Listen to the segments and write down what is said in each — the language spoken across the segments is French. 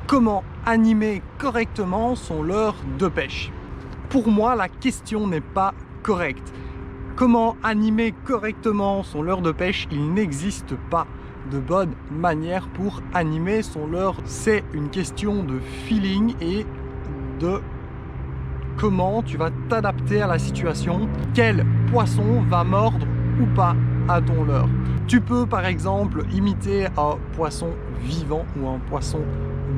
Comment animer correctement son leurre de pêche? Pour moi, la question n'est pas correcte. Comment animer correctement son leurre de pêche? Il n'existe pas de bonne manière pour animer son leurre. C'est une question de feeling et de comment tu vas t'adapter à la situation. Quel poisson va mordre ou pas à ton leurre? Tu peux par exemple imiter un poisson vivant ou un poisson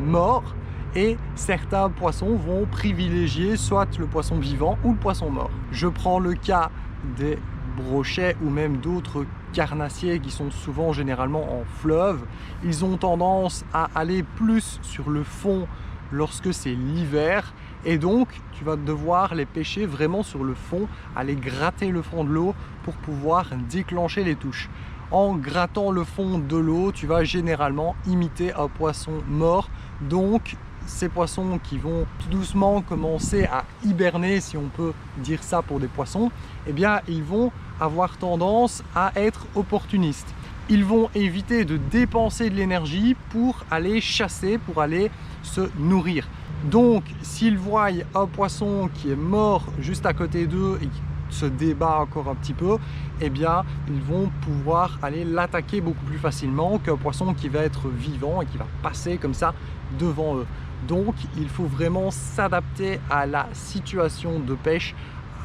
mort, et certains poissons vont privilégier soit le poisson vivant ou le poisson mort. Je prends le cas des brochets ou même d'autres carnassiers qui sont souvent généralement en fleuve. Ils ont tendance à aller plus sur le fond lorsque c'est l'hiver, et donc tu vas devoir les pêcher vraiment sur le fond, aller gratter le fond de l'eau pour pouvoir déclencher les touches. En grattant le fond de l'eau, tu vas généralement imiter un poisson mort. Donc ces poissons qui vont tout doucement commencer à hiberner, si on peut dire ça pour des poissons, eh bien ils vont avoir tendance à être opportunistes. Ils vont éviter de dépenser de l'énergie pour aller chasser, pour aller se nourrir. Donc s'ils voient un poisson qui est mort juste à côté d'eux et qui se débat encore un petit peu, eh bien ils vont pouvoir aller l'attaquer beaucoup plus facilement qu'un poisson qui va être vivant et qui va passer comme ça devant eux. Donc il faut vraiment s'adapter à la situation de pêche,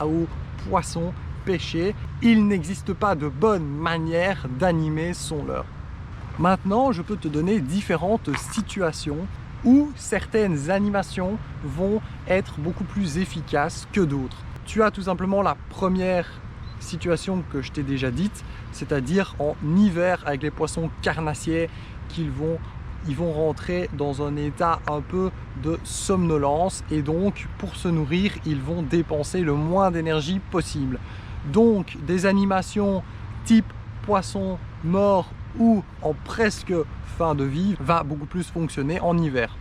aux poissons pêchés. Il n'existe pas de bonne manière d'animer son leurre. Maintenant, je peux te donner différentes situations où certaines animations vont être beaucoup plus efficaces que d'autres. Tu as tout simplement la première situation que je t'ai déjà dite, c'est-à-dire en hiver avec les poissons carnassiers ils vont rentrer dans un état un peu de somnolence, et donc pour se nourrir, ils vont dépenser le moins d'énergie possible. Donc des animations type poisson mort ou en presque fin de vie va beaucoup plus fonctionner en hiver.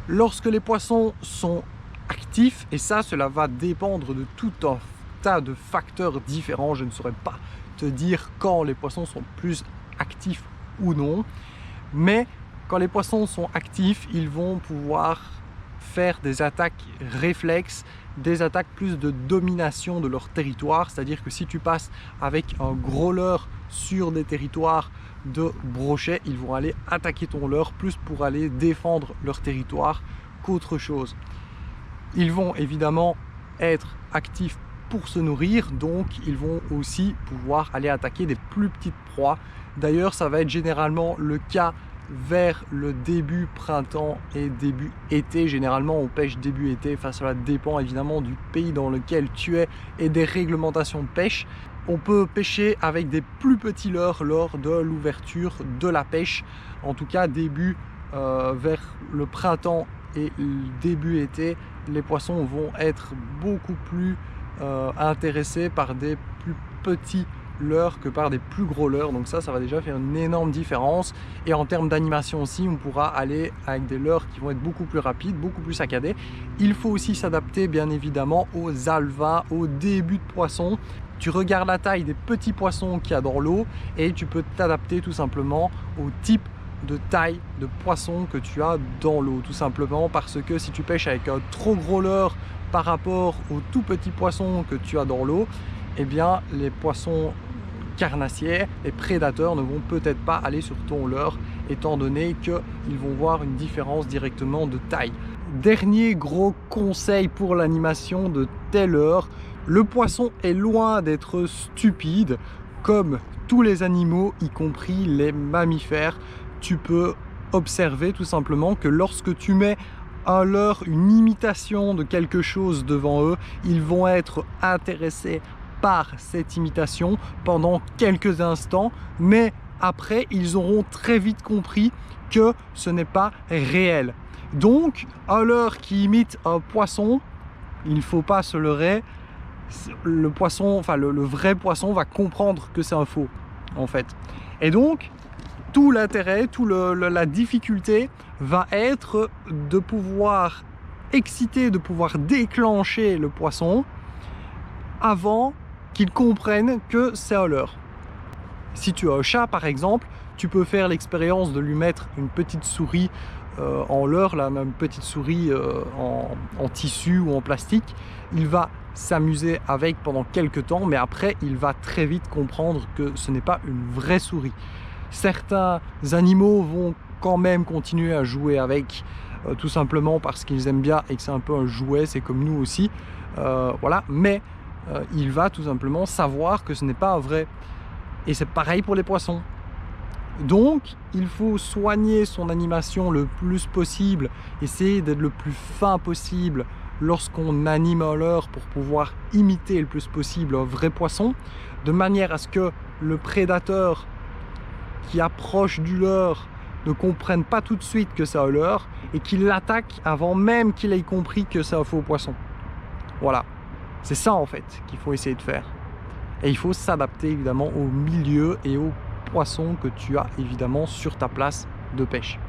Lorsque les poissons sont actifs, et ça, cela va dépendre de tout un tas de facteurs différents, je ne saurais pas te dire quand les poissons sont plus actifs ou non, mais quand les poissons sont actifs, ils vont pouvoir faire des attaques réflexes, des attaques plus de domination de leur territoire, c'est-à-dire que si tu passes avec un gros leurre sur des territoires de brochets, ils vont aller attaquer ton leurre plus pour aller défendre leur territoire qu'autre chose. Ils vont évidemment être actifs pour se nourrir, donc ils vont aussi pouvoir aller attaquer des plus petites proies. D'ailleurs, ça va être généralement le cas vers le début printemps et début été. Généralement, on pêche début été, enfin cela dépend évidemment du pays dans lequel tu es et des réglementations de pêche. On peut pêcher avec des plus petits leurres lors de l'ouverture de la pêche, en tout cas début vers le printemps et début été, les poissons vont être beaucoup plus intéressés par des plus petits leurres que par des plus gros leurres. Donc ça va déjà faire une énorme différence. Et en termes d'animation aussi, on pourra aller avec des leurres qui vont être beaucoup plus rapides, beaucoup plus saccadés. Il faut aussi s'adapter bien évidemment aux alevins, au début de poisson. Tu regardes la taille des petits poissons qu'il y a dans l'eau et tu peux t'adapter tout simplement au type de taille de poisson que tu as dans l'eau, tout simplement parce que si tu pêches avec un trop gros leurre par rapport aux tout petits poissons que tu as dans l'eau, eh bien les poissons carnassiers, les prédateurs ne vont peut-être pas aller sur ton leurre, étant donné qu'ils vont voir une différence directement de taille. Dernier gros conseil pour l'animation de tes leurres, le poisson est loin d'être stupide. Comme tous les animaux, y compris les mammifères, tu peux observer tout simplement que lorsque tu mets un leurre, une imitation de quelque chose devant eux, ils vont être intéressés par cette imitation pendant quelques instants, mais après ils auront très vite compris que ce n'est pas réel. Donc un leurre qui imite un poisson, il ne faut pas se leurrer, le poisson, enfin le vrai poisson va comprendre que c'est un faux en fait. Et donc tout l'intérêt, la difficulté va être de pouvoir exciter, de pouvoir déclencher le poisson avant qu'il comprenne que c'est un leurre. Si tu as un chat par exemple, tu peux faire l'expérience de lui mettre une petite souris en leurre, la même petite souris en tissu ou en plastique. Il va s'amuser avec pendant quelques temps, mais après il va très vite comprendre que ce n'est pas une vraie souris. Certains animaux vont quand même continuer à jouer avec, tout simplement parce qu'ils aiment bien et que c'est un peu un jouet, c'est comme nous aussi, voilà, mais il va tout simplement savoir que ce n'est pas vrai. Et c'est pareil pour les poissons. Donc il faut soigner son animation le plus possible, essayer d'être le plus fin possible lorsqu'on anime un leurre pour pouvoir imiter le plus possible un vrai poisson, de manière à ce que le prédateur qui approche du leurre ne comprenne pas tout de suite que c'est un leurre et qu'il l'attaque avant même qu'il ait compris que c'est un faux poisson. Voilà, c'est ça en fait qu'il faut essayer de faire. Et il faut s'adapter évidemment au milieu et aux poissons que tu as évidemment sur ta place de pêche.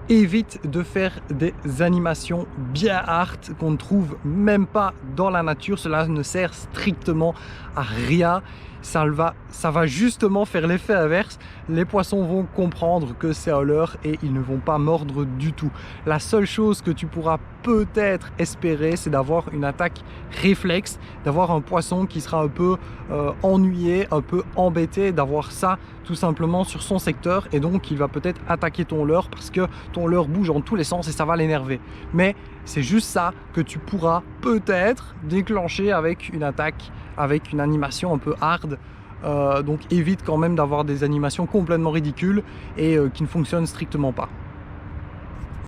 Évite de faire des animations bien hard qu'on ne trouve même pas dans la nature, cela ne sert strictement à rien. Ça va justement faire l'effet inverse. Les poissons vont comprendre que c'est un leurre et ils ne vont pas mordre du tout. La seule chose que tu pourras peut-être espérer, c'est d'avoir une attaque réflexe, d'avoir un poisson qui sera un peu ennuyé, un peu embêté, d'avoir ça tout simplement sur son secteur, et donc il va peut-être attaquer ton leurre parce que ton leurre bouge en tous les sens et ça va l'énerver. Mais c'est juste ça que tu pourras peut-être déclencher avec une attaque, avec une animation un peu hard. Donc évite quand même d'avoir des animations complètement ridicules et qui ne fonctionnent strictement pas.